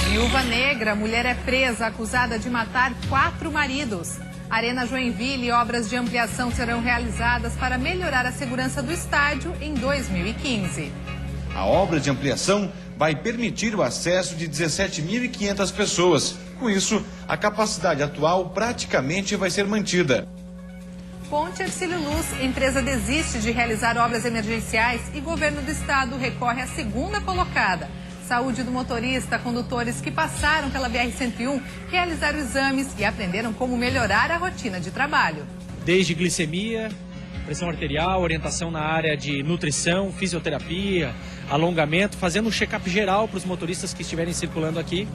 Viúva negra, mulher é presa acusada de matar 4 maridos. Arena Joinville e obras de ampliação serão realizadas para melhorar a segurança do estádio em 2015. A obra de ampliação vai permitir o acesso de 17.500 pessoas. Com isso, a capacidade atual praticamente vai ser mantida. Ponte Hercílio Luz, empresa desiste de realizar obras emergenciais e governo do estado recorre à segunda colocada. Saúde do motorista, condutores que passaram pela BR-101 realizaram exames e aprenderam como melhorar a rotina de trabalho. Desde glicemia, pressão arterial, orientação na área de nutrição, fisioterapia, alongamento, fazendo um check-up geral para os motoristas que estiverem circulando aqui.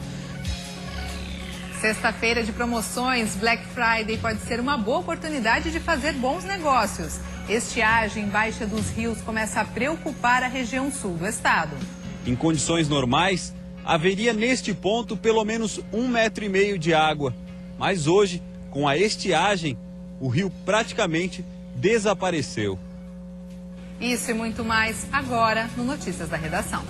Sexta-feira de promoções, Black Friday pode ser uma boa oportunidade de fazer bons negócios. Estiagem baixa dos rios começa a preocupar a região sul do estado. Em condições normais, haveria neste ponto pelo menos 1,5 metro de água. Mas hoje, com a estiagem, o rio praticamente desapareceu. Isso e muito mais agora no Notícias da Redação.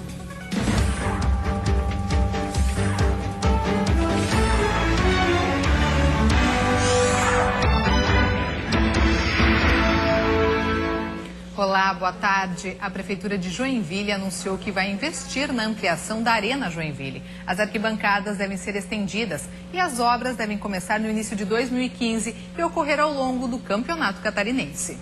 Olá, boa tarde. A Prefeitura de Joinville anunciou que vai investir na ampliação da Arena Joinville. As arquibancadas devem ser estendidas e as obras devem começar no início de 2015 e ocorrer ao longo do Campeonato Catarinense.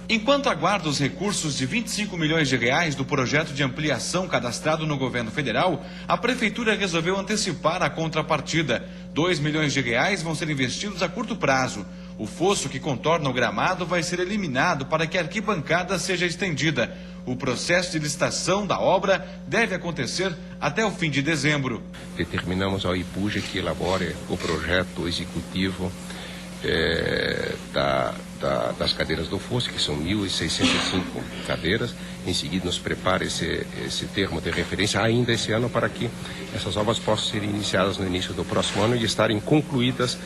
Enquanto aguarda os recursos de 25 milhões de reais do projeto de ampliação cadastrado no governo federal, a Prefeitura resolveu antecipar a contrapartida. 2 milhões de reais vão ser investidos a curto prazo. O fosso que contorna o gramado vai ser eliminado para que a arquibancada seja estendida. O processo de licitação da obra deve acontecer até o fim de dezembro. Determinamos ao IPUJA que elabore o projeto executivo das cadeiras do fosso, que são 1.605 cadeiras. Em seguida, nos prepara esse termo de referência ainda esse ano para que essas obras possam ser iniciadas no início do próximo ano e estarem concluídas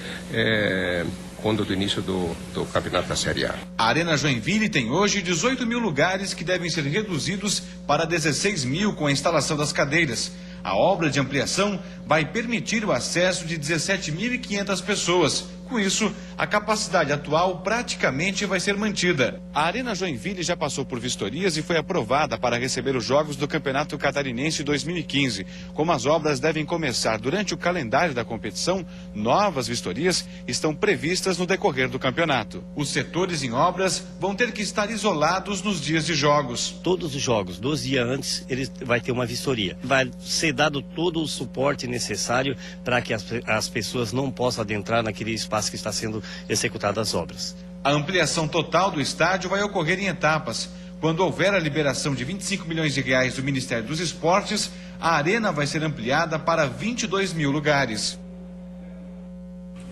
quando do início do campeonato da Série A. A Arena Joinville tem hoje 18 mil lugares que devem ser reduzidos para 16 mil com a instalação das cadeiras. A obra de ampliação vai permitir o acesso de 17.500 pessoas. Com isso, a capacidade atual praticamente vai ser mantida. A Arena Joinville já passou por vistorias e foi aprovada para receber os jogos do Campeonato Catarinense 2015. Como as obras devem começar durante o calendário da competição, novas vistorias estão previstas no decorrer do campeonato. Os setores em obras vão ter que estar isolados nos dias de jogos. Todos os jogos, 2 dias antes, ele vai ter uma vistoria. Vai ser dado todo o suporte necessário para que as pessoas não possam adentrar naquele espaço que está sendo executadas as obras. A ampliação total do estádio vai ocorrer em etapas. Quando houver a liberação de 25 milhões de reais do Ministério dos Esportes, a arena vai ser ampliada para 22 mil lugares.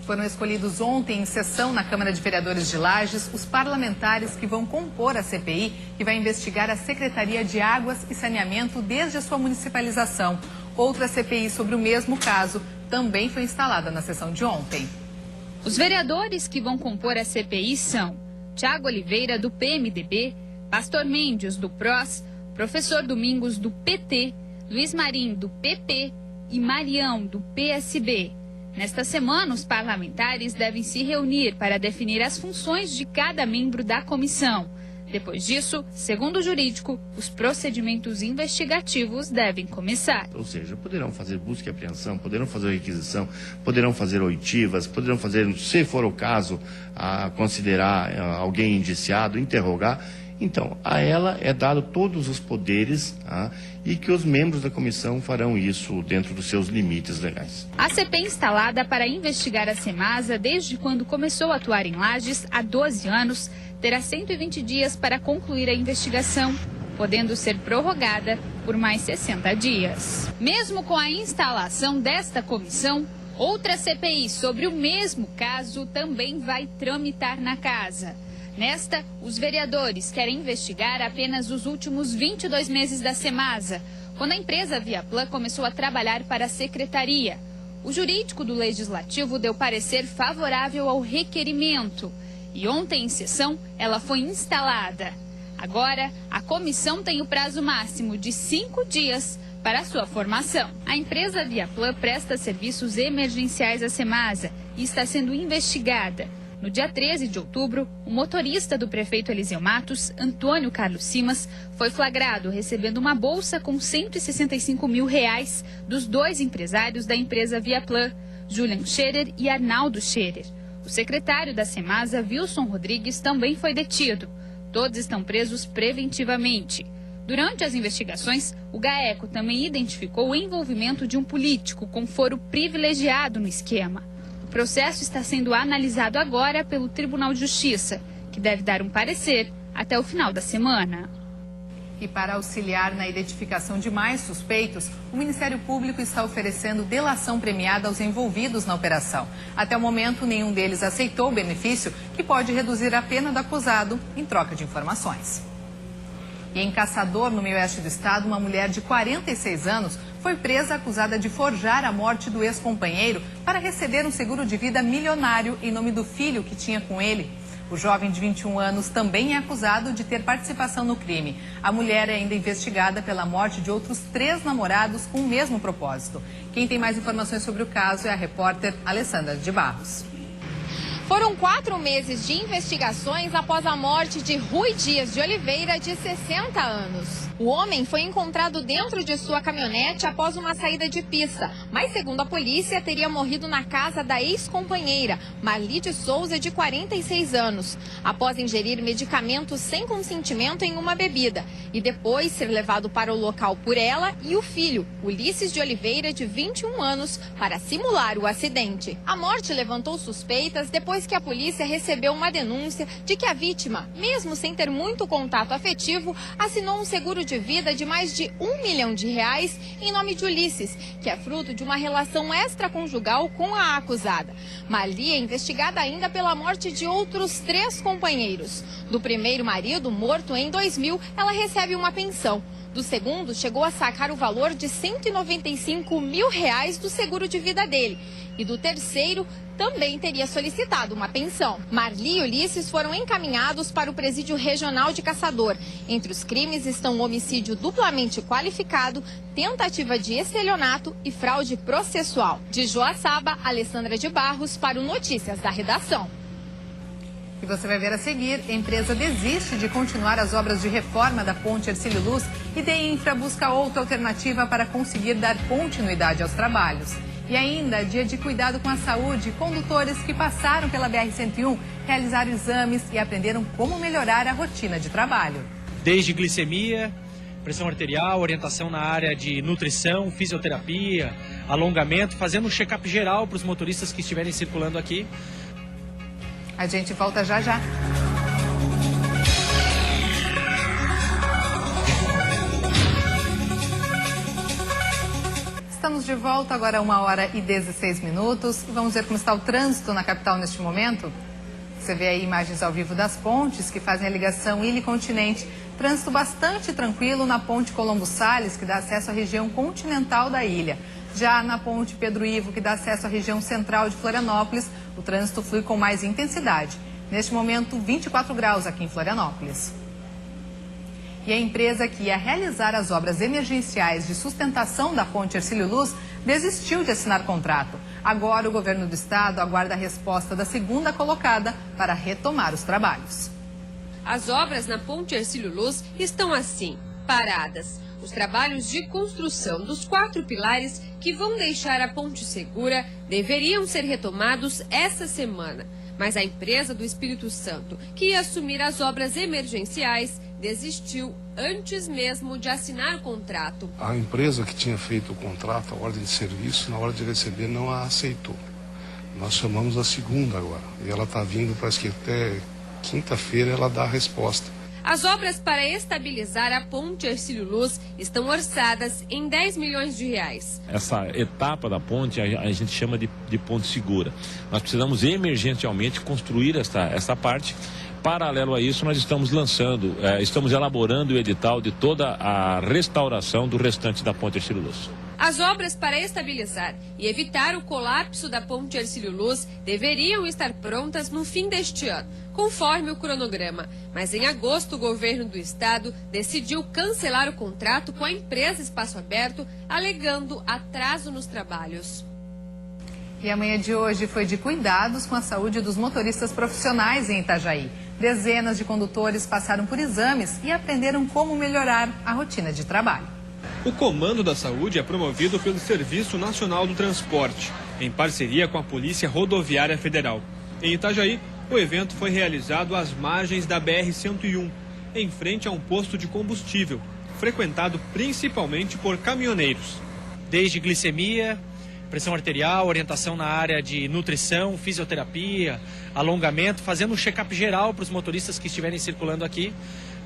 Foram escolhidos ontem em sessão na Câmara de Vereadores de Lages os parlamentares que vão compor a CPI, que vai investigar a Secretaria de Águas e Saneamento desde a sua municipalização. Outra CPI sobre o mesmo caso também foi instalada na sessão de ontem. Os vereadores que vão compor a CPI são Tiago Oliveira, do PMDB, Pastor Mendes, do PROS, Professor Domingos, do PT, Luiz Marim, do PP e Marião, do PSB. Nesta semana, os parlamentares devem se reunir para definir as funções de cada membro da comissão. Depois disso, segundo o jurídico, os procedimentos investigativos devem começar. Ou seja, poderão fazer busca e apreensão, poderão fazer requisição, poderão fazer oitivas, poderão fazer, se for o caso, considerar alguém indiciado, interrogar. Então, a ela é dado todos os poderes e que os membros da comissão farão isso dentro dos seus limites legais. A CPI instalada para investigar a Semasa desde quando começou a atuar em Lages há 12 anos, terá 120 dias para concluir a investigação, podendo ser prorrogada por mais 60 dias. Mesmo com a instalação desta comissão, outra CPI sobre o mesmo caso também vai tramitar na casa. Nesta, os vereadores querem investigar apenas os últimos 22 meses da Semasa, quando a empresa Viaplan começou a trabalhar para a secretaria. O jurídico do Legislativo deu parecer favorável ao requerimento. E ontem, em sessão, ela foi instalada. Agora, a comissão tem o prazo máximo de 5 dias para sua formação. A empresa Viaplan presta serviços emergenciais à Semasa e está sendo investigada. No dia 13 de outubro, o motorista do prefeito Eliseu Matos, Antônio Carlos Simas, foi flagrado recebendo uma bolsa com R$165 mil dos dois empresários da empresa Viaplan, Julian Scherer e Arnaldo Scherer. O secretário da Semasa, Wilson Rodrigues, também foi detido. Todos estão presos preventivamente. Durante as investigações, o GAECO também identificou o envolvimento de um político com foro privilegiado no esquema. O processo está sendo analisado agora pelo Tribunal de Justiça, que deve dar um parecer até o final da semana. E para auxiliar na identificação de mais suspeitos, o Ministério Público está oferecendo delação premiada aos envolvidos na operação. Até o momento, nenhum deles aceitou o benefício, que pode reduzir a pena do acusado em troca de informações. E em Caçador, no meio-oeste do estado, uma mulher de 46 anos foi presa acusada de forjar a morte do ex-companheiro para receber um seguro de vida milionário em nome do filho que tinha com ele. O jovem de 21 anos também é acusado de ter participação no crime. A mulher é ainda investigada pela morte de outros 3 namorados com o mesmo propósito. Quem tem mais informações sobre o caso é a repórter Alessandra de Barros. Foram 4 meses de investigações após a morte de Rui Dias de Oliveira, de 60 anos. O homem foi encontrado dentro de sua caminhonete após uma saída de pista, mas segundo a polícia, teria morrido na casa da ex-companheira, Marli de Souza, de 46 anos, após ingerir medicamentos sem consentimento em uma bebida e depois ser levado para o local por ela e o filho, Ulisses de Oliveira, de 21 anos, para simular o acidente. A morte levantou suspeitas depois que a polícia recebeu uma denúncia de que a vítima, mesmo sem ter muito contato afetivo, assinou um seguro de vida de mais de R$1 milhão em nome de Ulisses, que é fruto de uma relação extraconjugal com a acusada. Marli é investigada ainda pela morte de outros 3 companheiros. Do primeiro marido, morto em 2000, ela recebe uma pensão. Do segundo, chegou a sacar o valor de R$195 mil do seguro de vida dele. E do terceiro, também teria solicitado uma pensão. Marli e Ulisses foram encaminhados para o Presídio Regional de Caçador. Entre os crimes estão homicídio duplamente qualificado, tentativa de estelionato e fraude processual. De Joaçaba, Alessandra de Barros, para o Notícias da Redação. E você vai ver a seguir, a empresa desiste de continuar as obras de reforma da ponte Hercílio Luz e a Infra busca outra alternativa para conseguir dar continuidade aos trabalhos. E ainda, dia de cuidado com a saúde, condutores que passaram pela BR-101 realizaram exames e aprenderam como melhorar a rotina de trabalho. Desde glicemia, pressão arterial, orientação na área de nutrição, fisioterapia, alongamento, fazendo um check-up geral para os motoristas que estiverem circulando aqui. A gente volta já já. Estamos de volta, agora 1h16. E vamos ver como está o trânsito na capital neste momento. Você vê aí imagens ao vivo das pontes que fazem a ligação ilha e continente. Trânsito bastante tranquilo na ponte Colombo Salles, que dá acesso à região continental da ilha. Já na ponte Pedro Ivo, que dá acesso à região central de Florianópolis, o trânsito flui com mais intensidade. Neste momento, 24 graus aqui em Florianópolis. E a empresa que ia realizar as obras emergenciais de sustentação da ponte Hercílio Luz desistiu de assinar contrato. Agora o governo do estado aguarda a resposta da segunda colocada para retomar os trabalhos. As obras na ponte Hercílio Luz estão assim, paradas. Os trabalhos de construção dos 4 pilares que vão deixar a ponte segura deveriam ser retomados essa semana. Mas a empresa do Espírito Santo, que ia assumir as obras emergenciais, desistiu antes mesmo de assinar o contrato. A empresa que tinha feito o contrato, a ordem de serviço, na hora de receber não a aceitou. Nós chamamos a segunda agora e ela está vindo, parece que até quinta-feira ela dá a resposta. As obras para estabilizar a ponte Hercílio Luz estão orçadas em R$10 milhões. Essa etapa da ponte a gente chama de ponte segura. Nós precisamos emergencialmente construir essa parte paralelo a isso, nós estamos estamos elaborando o edital de toda a restauração do restante da ponte Hercílio Luz. As obras para estabilizar e evitar o colapso da ponte Hercílio Luz deveriam estar prontas no fim deste ano, conforme o cronograma. Mas em agosto, o governo do estado decidiu cancelar o contrato com a empresa Espaço Aberto, alegando atraso nos trabalhos. E a manhã de hoje foi de cuidados com a saúde dos motoristas profissionais em Itajaí. Dezenas de condutores passaram por exames e aprenderam como melhorar a rotina de trabalho. O Comando da Saúde é promovido pelo Serviço Nacional do Transporte, em parceria com a Polícia Rodoviária Federal. Em Itajaí, o evento foi realizado às margens da BR-101, em frente a um posto de combustível, frequentado principalmente por caminhoneiros. Desde glicemia, pressão arterial, orientação na área de nutrição, fisioterapia, alongamento, fazendo um check-up geral para os motoristas que estiverem circulando aqui,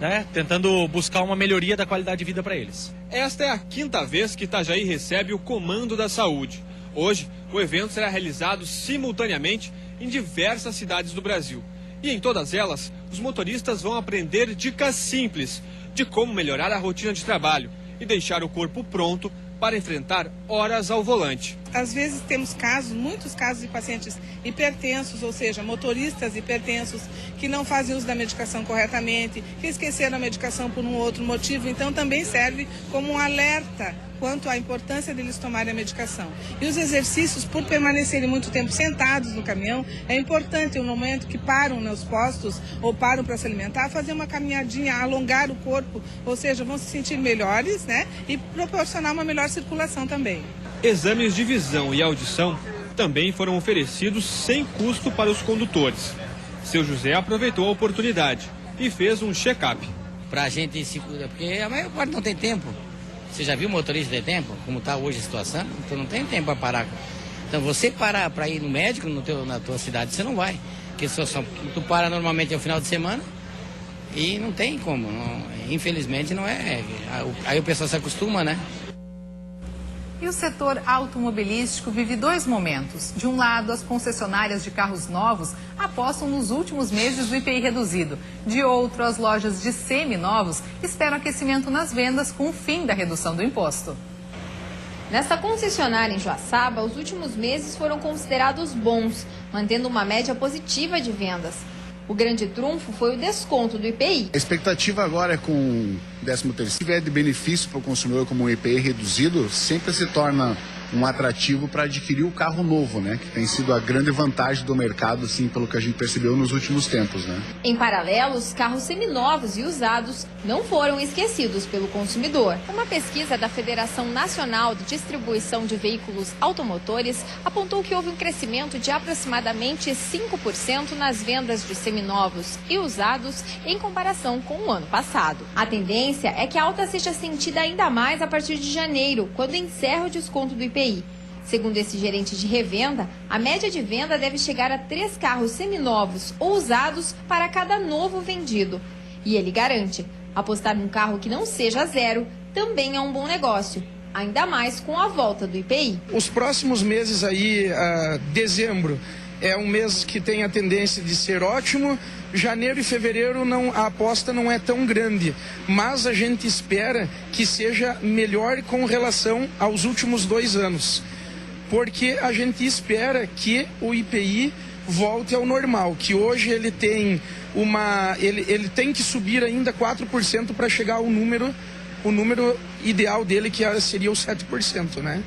né, tentando buscar uma melhoria da qualidade de vida para eles. Esta é a 5ª vez que Itajaí recebe o Comando da Saúde. Hoje, o evento será realizado simultaneamente em diversas cidades do Brasil. E em todas elas, os motoristas vão aprender dicas simples de como melhorar a rotina de trabalho e deixar o corpo pronto para enfrentar horas ao volante. Às vezes temos muitos casos de pacientes hipertensos, ou seja, motoristas hipertensos que não fazem uso da medicação corretamente, que esqueceram a medicação por um outro motivo, então também serve como um alerta quanto à importância deles tomarem a medicação. E os exercícios, por permanecerem muito tempo sentados no caminhão, é importante no momento que param nos postos ou param para se alimentar, fazer uma caminhadinha, alongar o corpo, ou seja, vão se sentir melhores, né? E proporcionar uma melhor circulação também. Exames de visão e audição também foram oferecidos sem custo para os condutores. Seu José aproveitou a oportunidade e fez um check-up. Para a gente se cuidar, porque a maior parte não tem tempo. Você já viu o motorista ter tempo? Como está hoje a situação? Então não tem tempo para parar. Então você parar para ir no médico na tua cidade, você não vai. Porque tu para normalmente ao final de semana e não tem como. Infelizmente não é. Aí o pessoal se acostuma, né? E o setor automobilístico vive dois momentos. De um lado, as concessionárias de carros novos apostam nos últimos meses do IPI reduzido. De outro, as lojas de seminovos esperam aquecimento nas vendas com o fim da redução do imposto. Nesta concessionária em Joaçaba, os últimos meses foram considerados bons, mantendo uma média positiva de vendas. O grande trunfo foi o desconto do IPI. A expectativa agora é com o 13º. Se tiver de benefício para o consumidor como um IPI reduzido, sempre se torna um atrativo para adquirir o carro novo, né? Que tem sido a grande vantagem do mercado, assim, pelo que a gente percebeu nos últimos tempos, né? Em paralelo, os carros seminovos e usados não foram esquecidos pelo consumidor. Uma pesquisa da Federação Nacional de Distribuição de Veículos Automotores apontou que houve um crescimento de aproximadamente 5% nas vendas de seminovos e usados em comparação com o ano passado. A tendência é que a alta seja sentida ainda mais a partir de janeiro, quando encerra o desconto do IPI. Segundo esse gerente de revenda, a média de venda deve chegar a 3 carros seminovos ou usados para cada novo vendido. E ele garante, apostar num carro que não seja zero também é um bom negócio, ainda mais com a volta do IPI. Os próximos meses aí, dezembro, é um mês que tem a tendência de ser ótimo. Janeiro e fevereiro a aposta não é tão grande, mas a gente espera que seja melhor com relação aos últimos 2 anos, porque a gente espera que o IPI volte ao normal, que hoje ele tem ele tem que subir ainda 4% para chegar ao número ideal dele, que seria o 7%, né?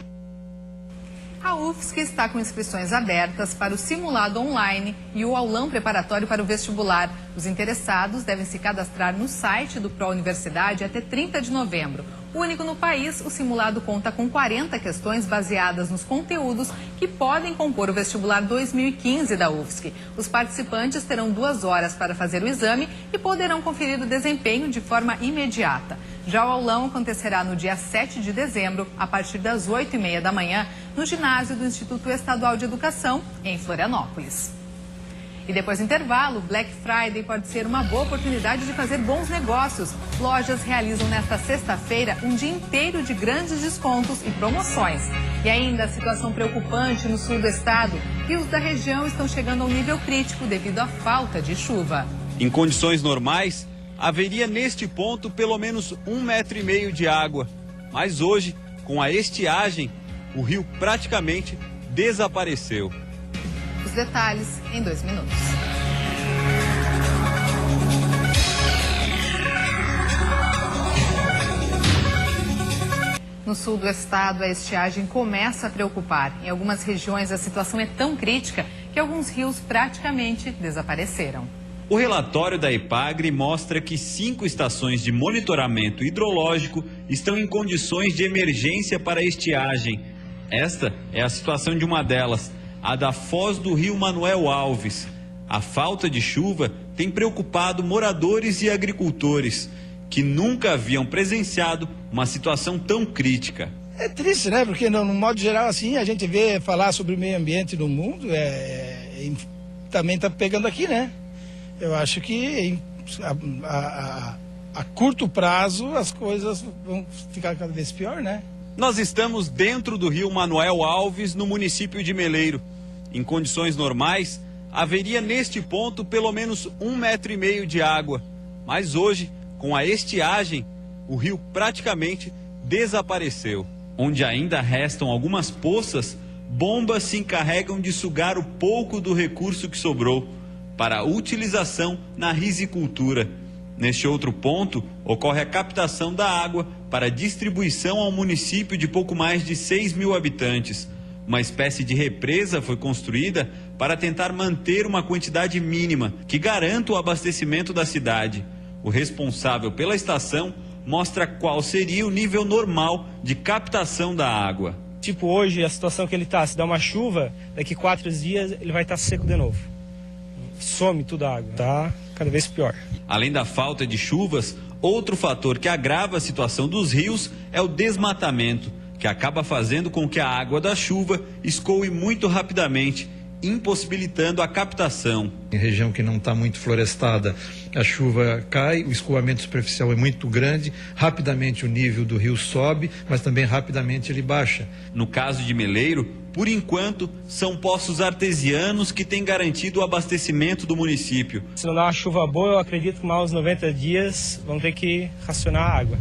A UFSC está com inscrições abertas para o simulado online e o aulão preparatório para o vestibular. Os interessados devem se cadastrar no site do ProUniversidade até 30 de novembro. Único no país, o simulado conta com 40 questões baseadas nos conteúdos que podem compor o vestibular 2015 da UFSC. Os participantes terão 2 horas para fazer o exame e poderão conferir o desempenho de forma imediata. Já o aulão acontecerá no dia 7 de dezembro, a partir das 8h30 da manhã, no ginásio do Instituto Estadual de Educação, em Florianópolis. E depois do intervalo, Black Friday pode ser uma boa oportunidade de fazer bons negócios. Lojas realizam nesta sexta-feira um dia inteiro de grandes descontos e promoções. E ainda a situação preocupante no sul do estado. Rios da região estão chegando ao nível crítico devido à falta de chuva. Em condições normais, haveria neste ponto pelo menos 1,5 metro de água. Mas hoje, com a estiagem, o rio praticamente desapareceu. Os detalhes em 2 minutos. No sul do estado, a estiagem começa a preocupar. Em algumas regiões, a situação é tão crítica que alguns rios praticamente desapareceram. O relatório da EPAGRE mostra que 5 estações de monitoramento hidrológico estão em condições de emergência para a estiagem. Esta é a situação de uma delas, a da foz do rio Manuel Alves. A falta de chuva tem preocupado moradores e agricultores, que nunca haviam presenciado uma situação tão crítica. É triste, né? Porque no modo geral, assim, a gente vê falar sobre o meio ambiente no mundo, também está pegando aqui, né? Eu acho que a curto prazo as coisas vão ficar cada vez pior, né? Nós estamos dentro do rio Manuel Alves, no município de Meleiro. Em condições normais, haveria neste ponto pelo menos 1,5 metro de água. Mas hoje, com a estiagem, o rio praticamente desapareceu. Onde ainda restam algumas poças, bombas se encarregam de sugar o pouco do recurso que sobrou para utilização na risicultura. Neste outro ponto, ocorre a captação da água para distribuição ao município de pouco mais de 6 mil habitantes. Uma espécie de represa foi construída para tentar manter uma quantidade mínima que garanta o abastecimento da cidade. O responsável pela estação mostra qual seria o nível normal de captação da água. Tipo, hoje, a situação que ele está, se dá uma chuva, daqui 4 dias ele vai estar seco de novo. Some toda a água, tá cada vez pior. Além da falta de chuvas, outro fator que agrava a situação dos rios é o desmatamento, que acaba fazendo com que a água da chuva escoe muito rapidamente, impossibilitando a captação. Em região que não está muito florestada, a chuva cai, o escoamento superficial é muito grande, rapidamente o nível do rio sobe, mas também rapidamente ele baixa. No caso de Meleiro, por enquanto, são poços artesianos que têm garantido o abastecimento do município. Se não dá uma chuva boa, eu acredito que mais uns 90 dias vão ter que racionar a água.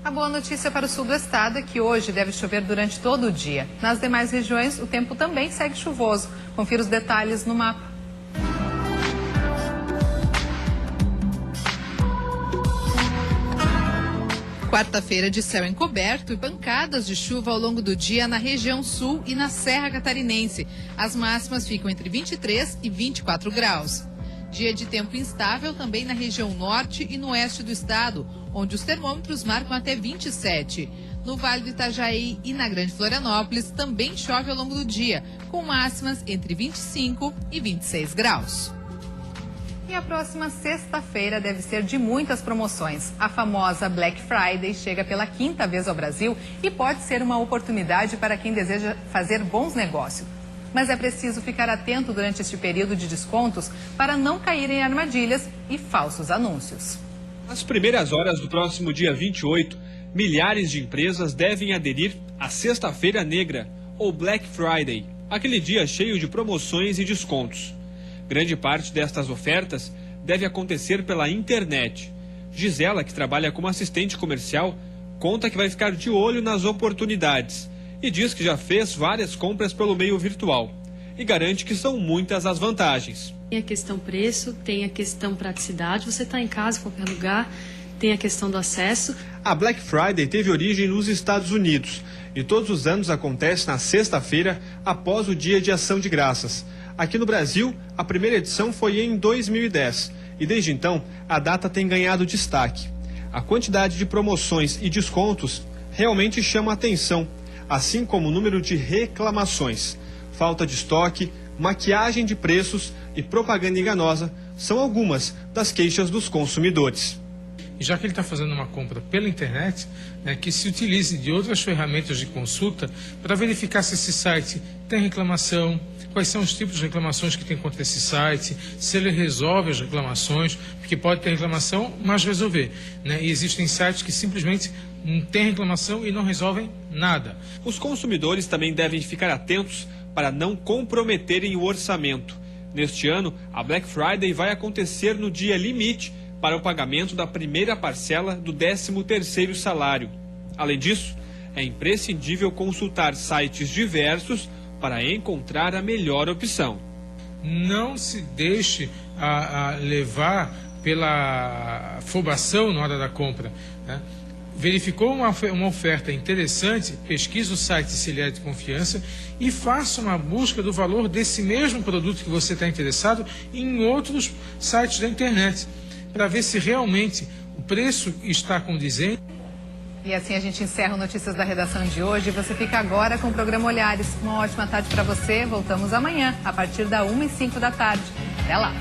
A boa notícia para o sul do estado é que hoje deve chover durante todo o dia. Nas demais regiões, o tempo também segue chuvoso. Confira os detalhes no mapa. Quarta-feira de céu encoberto e pancadas de chuva ao longo do dia na região sul e na Serra Catarinense. As máximas ficam entre 23 e 24 graus. Dia de tempo instável também na região norte e no oeste do estado, onde os termômetros marcam até 27. No Vale do Itajaí e na Grande Florianópolis também chove ao longo do dia, com máximas entre 25 e 26 graus. E a próxima sexta-feira deve ser de muitas promoções. A famosa Black Friday chega pela 5ª vez ao Brasil e pode ser uma oportunidade para quem deseja fazer bons negócios. Mas é preciso ficar atento durante este período de descontos para não cair em armadilhas e falsos anúncios. Nas primeiras horas do próximo dia 28, milhares de empresas devem aderir à Sexta-feira Negra, ou Black Friday, aquele dia cheio de promoções e descontos. Grande parte destas ofertas deve acontecer pela internet. Gisela, que trabalha como assistente comercial, conta que vai ficar de olho nas oportunidades e diz que já fez várias compras pelo meio virtual e garante que são muitas as vantagens. Tem a questão preço, tem a questão praticidade, você está em casa, em qualquer lugar, tem a questão do acesso. A Black Friday teve origem nos Estados Unidos e todos os anos acontece na sexta-feira após o Dia de Ação de Graças. Aqui no Brasil, a primeira edição foi em 2010 e desde então a data tem ganhado destaque. A quantidade de promoções e descontos realmente chama a atenção, assim como o número de reclamações. Falta de estoque, maquiagem de preços e propaganda enganosa são algumas das queixas dos consumidores. E já que ele está fazendo uma compra pela internet, que se utilize de outras ferramentas de consulta para verificar se esse site tem reclamação, quais são os tipos de reclamações que tem contra esse site, se ele resolve as reclamações, porque pode ter reclamação, mas resolver. E existem sites que simplesmente não têm reclamação e não resolvem nada. Os consumidores também devem ficar atentos para não comprometerem o orçamento. Neste ano, a Black Friday vai acontecer no dia limite para o pagamento da primeira parcela do 13º salário. Além disso, é imprescindível consultar sites diversos para encontrar a melhor opção. Não se deixe levar pela afobação na hora da compra, né? Verificou uma oferta interessante, pesquise o site se ele é de confiança e faça uma busca do valor desse mesmo produto que você está interessado em outros sites da internet, para ver se realmente o preço está condizente. E assim a gente encerra o Notícias da Redação de hoje. Você fica agora com o programa Olhares. Uma ótima tarde para você. Voltamos amanhã, a partir da 1h05 da tarde. Até lá!